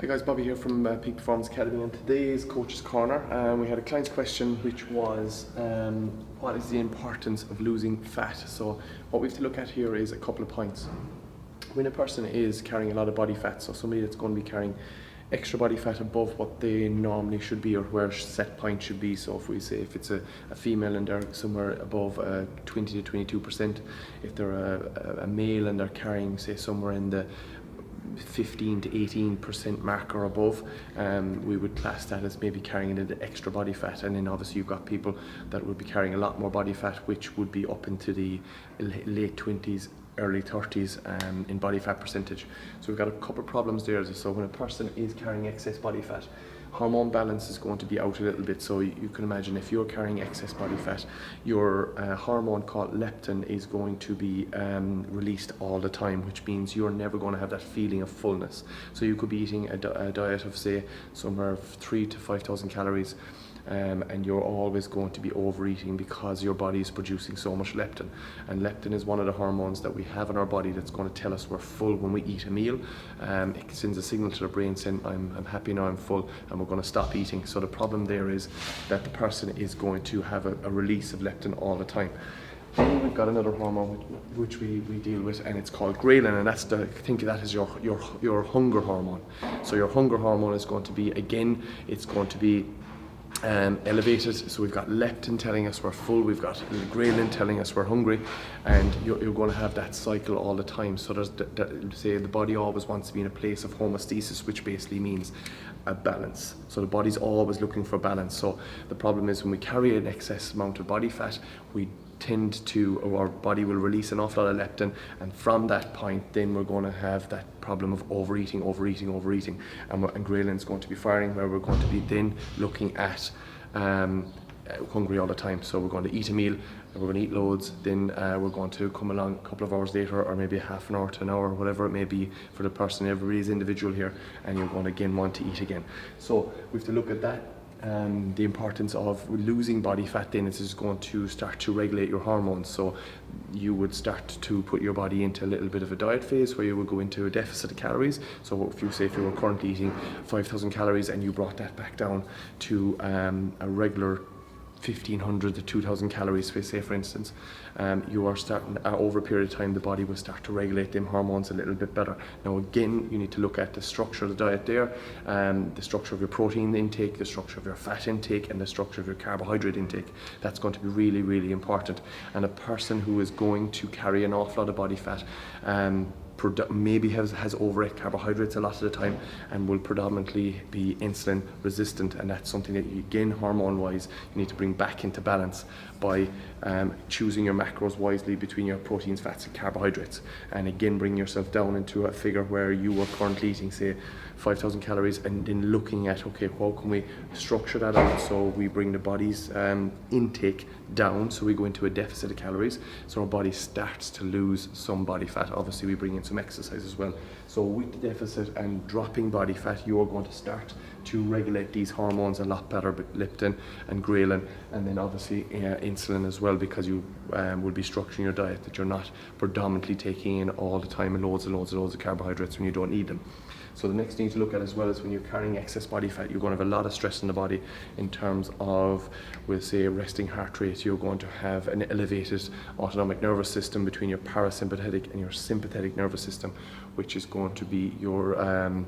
Hi guys, Bobby here from Peak Performance Academy, and today's Coach's Corner. We had a client's question which was, what is the importance of losing fat? So what we have to look at here is a couple of points. When a person is carrying a lot of body fat, so somebody that's going to be carrying extra body fat above what they normally should be or where a set point should be, so if we say if it's a female and they're somewhere above 20 to 22%, if they're a male and they're carrying say somewhere in the 15 to 18% mark or above, we would class that as maybe carrying the extra body fat. And then obviously you've got people that would be carrying a lot more body fat, which would be up into the late 20s, early 30s in body fat percentage. So we've got a couple of problems there. So when a person is carrying excess body fat, hormone balance is going to be out a little bit. So you can imagine if you're carrying excess body fat, your hormone called leptin is going to be released all the time, which means you're never going to have that feeling of fullness. So you could be eating a diet of say somewhere 3,000 to 5,000 calories, and you're always going to be overeating because your body is producing so much leptin. And leptin is one of the hormones that we have in our body that's going to tell us we're full when we eat a meal. It sends a signal to the brain saying I'm happy now, I'm full, and we're going to stop eating. So the problem there is that the person is going to have a release of leptin all the time. Then we've got another hormone which we deal with, and it's called ghrelin, and that's think of that as your hunger hormone. So your hunger hormone is going to be, again, it's going to be elevated. So we've got leptin telling us we're full, we've got ghrelin telling us we're hungry, and you're going to have that cycle all the time. So there's say the body always wants to be in a place of homeostasis, which basically means a balance. So the body's always looking for balance. So the problem is when we carry an excess amount of body fat, we tend to, or our body will release an awful lot of leptin, and from that point then we're going to have that problem of overeating, and ghrelin is going to be firing, where we're going to be then looking at hungry all the time. So we're going to eat a meal, and we're going to eat loads, then we're going to come along a couple of hours later, or maybe half an hour to an hour, whatever it may be for the person. Everybody's individual here, and you're going to again want to eat again. So we have to look at that. The importance of losing body fat then is going to start to regulate your hormones. So you would start to put your body into a little bit of a diet phase where you would go into a deficit of calories. So if you were currently eating 5,000 calories and you brought that back down to a regular 1,500 to 2,000 calories, say for instance, you are starting, over a period of time, the body will start to regulate them hormones a little bit better. Now again, you need to look at the structure of the diet there, the structure of your protein intake, the structure of your fat intake, and the structure of your carbohydrate intake. That's going to be really, really important. And a person who is going to carry an awful lot of body fat, maybe has overate carbohydrates a lot of the time, and will predominantly be insulin resistant, and that's something that again, hormone wise, you need to bring back into balance by choosing your macros wisely between your proteins, fats and carbohydrates, and again bring yourself down into a figure where you are currently eating say 5,000 calories, and then looking at, okay, how can we structure that out so we bring the body's intake down, so we go into a deficit of calories, so our body starts to lose some body fat. Obviously we bring in some exercise as well. So with the deficit and dropping body fat, you are going to start to regulate these hormones a lot better, with leptin and ghrelin, and then obviously insulin as well, because you will be structuring your diet that you're not predominantly taking in all the time and loads of carbohydrates when you don't need them. So the next thing to look at as well is when you're carrying excess body fat, you're going to have a lot of stress in the body in terms of, we'll say, resting heart rate. You're going to have an elevated autonomic nervous system between your parasympathetic and your sympathetic nervous system, which is going to be your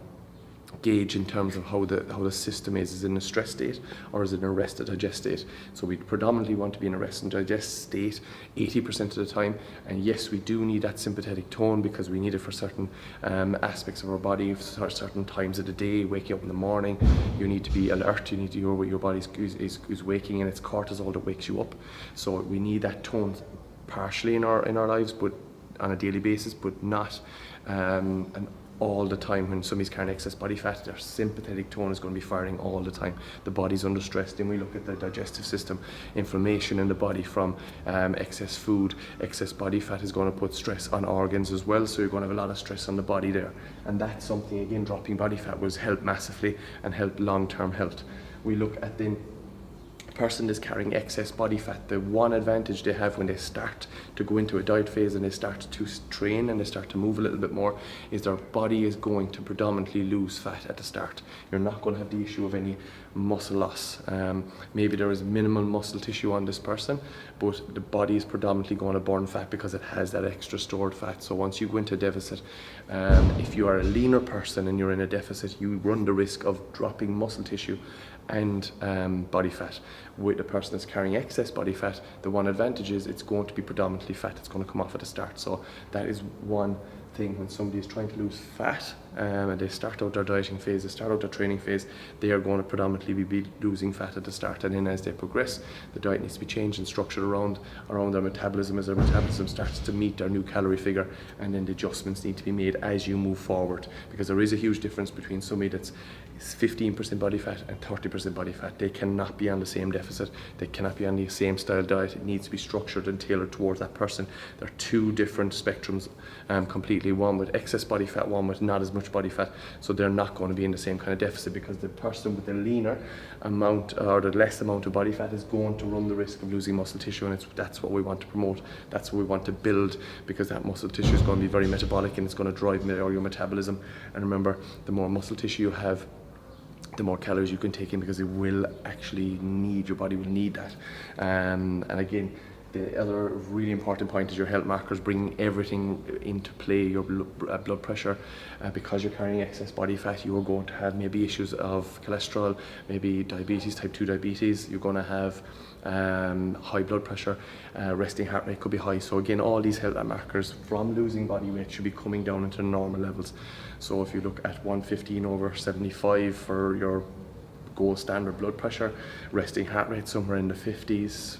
gauge in terms of how the system is in a stress state or is it in a rest and digest state. So we predominantly want to be in a rest and digest state 80% of the time, and yes, we do need that sympathetic tone because we need it for certain aspects of our body, certain times of the day. Waking up in the morning, you need to be alert, you need to hear what your body is waking, and it's cortisol that wakes you up. So we need that tone partially in our lives, but on a daily basis, but not all the time. When somebody's carrying excess body fat, their sympathetic tone is going to be firing all the time. The body's under stress. Then we look at the digestive system, inflammation in the body from excess food, excess body fat is going to put stress on organs as well. So you're going to have a lot of stress on the body there. And that's something, again, dropping body fat will help massively and help long-term health. We look at then person is carrying excess body fat, the one advantage they have when they start to go into a diet phase and they start to train and they start to move a little bit more is their body is going to predominantly lose fat at the start. You're not going to have the issue of any muscle loss. Maybe there is minimal muscle tissue on this person, but the body is predominantly going to burn fat because it has that extra stored fat. So once you go into a deficit, if you are a leaner person and you're in a deficit, you run the risk of dropping muscle tissue and body fat. With a person that's carrying excess body fat, the one advantage is it's going to be predominantly fat. It's going to come off at the start. So that is one thing when somebody is trying to lose fat and they start out their dieting phase, they start out their training phase, they are going to predominantly be losing fat at the start, and then as they progress, the diet needs to be changed and structured around their metabolism as their metabolism starts to meet their new calorie figure, and then the adjustments need to be made as you move forward, because there is a huge difference between somebody that's 15% body fat and 30% body fat. They cannot be on the same deficit, they cannot be on the same style diet. It needs to be structured and tailored towards that person. They're two different spectrums completely, one with excess body fat, one with not as much body fat, so they're not going to be in the same kind of deficit, because the person with the leaner amount or the less amount of body fat is going to run the risk of losing muscle tissue, and that's what we want to promote, that's what we want to build, because that muscle tissue is going to be very metabolic and it's going to drive your metabolism. And remember, the more muscle tissue you have, the more calories you can take in, because it will actually need, your body will need that. And again, the other really important point is your health markers, bringing everything into play. Your blood pressure, because you're carrying excess body fat, you are going to have maybe issues of cholesterol, maybe diabetes, type 2 diabetes. You're going to have high blood pressure, resting heart rate could be high. So again, all these health markers from losing body weight should be coming down into normal levels. So if you look at 115/75 for your gold standard blood pressure, resting heart rate somewhere in the 50s,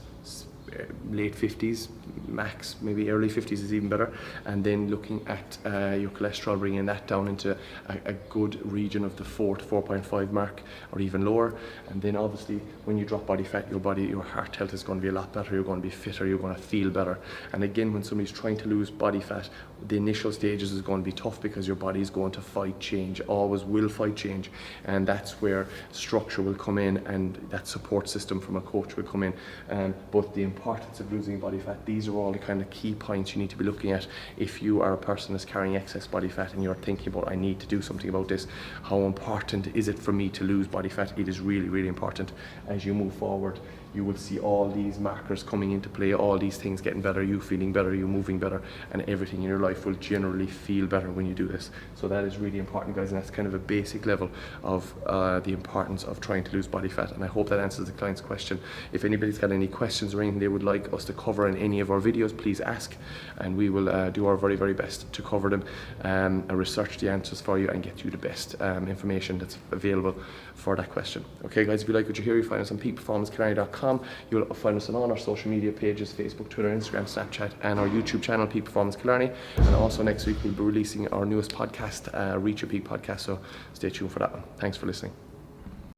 late 50s max, maybe early 50s is even better, and then looking at your cholesterol, bringing that down into a good region of the 4 to 4.5 mark or even lower. And then obviously when you drop body fat, your heart health is going to be a lot better, you're going to be fitter, you're going to feel better. And again, when somebody's trying to lose body fat, the initial stages is going to be tough, because your body is going to fight change, always will fight change, and that's where structure will come in and that support system from a coach will come in. But the importance of losing body fat, these are all the kind of key points you need to be looking at if you are a person that's carrying excess body fat and you're thinking about, I need to do something about this. How important is it for me to lose body fat? It is really, really important. As you move forward, you will see all these markers coming into play, all these things getting better, you feeling better, you moving better, and everything in your life will generally feel better when you do this. So that is really important, guys, and that's kind of a basic level of the importance of trying to lose body fat. And I hope that answers the client's question. If anybody's got any questions or anything they would like us to cover in any of our videos, please ask, and we will do our very, very best to cover them and research the answers for you and get you the best information that's available for that question. Okay, guys, if you like what you hear, you find us on peakperformancekillarney.com. You'll find us on all our social media pages, Facebook, Twitter, Instagram, Snapchat, and our YouTube channel, Peak Performance Killarney. And also next week we'll be releasing our newest podcast, Reach Your Peak podcast, so stay tuned for that one. Thanks for listening.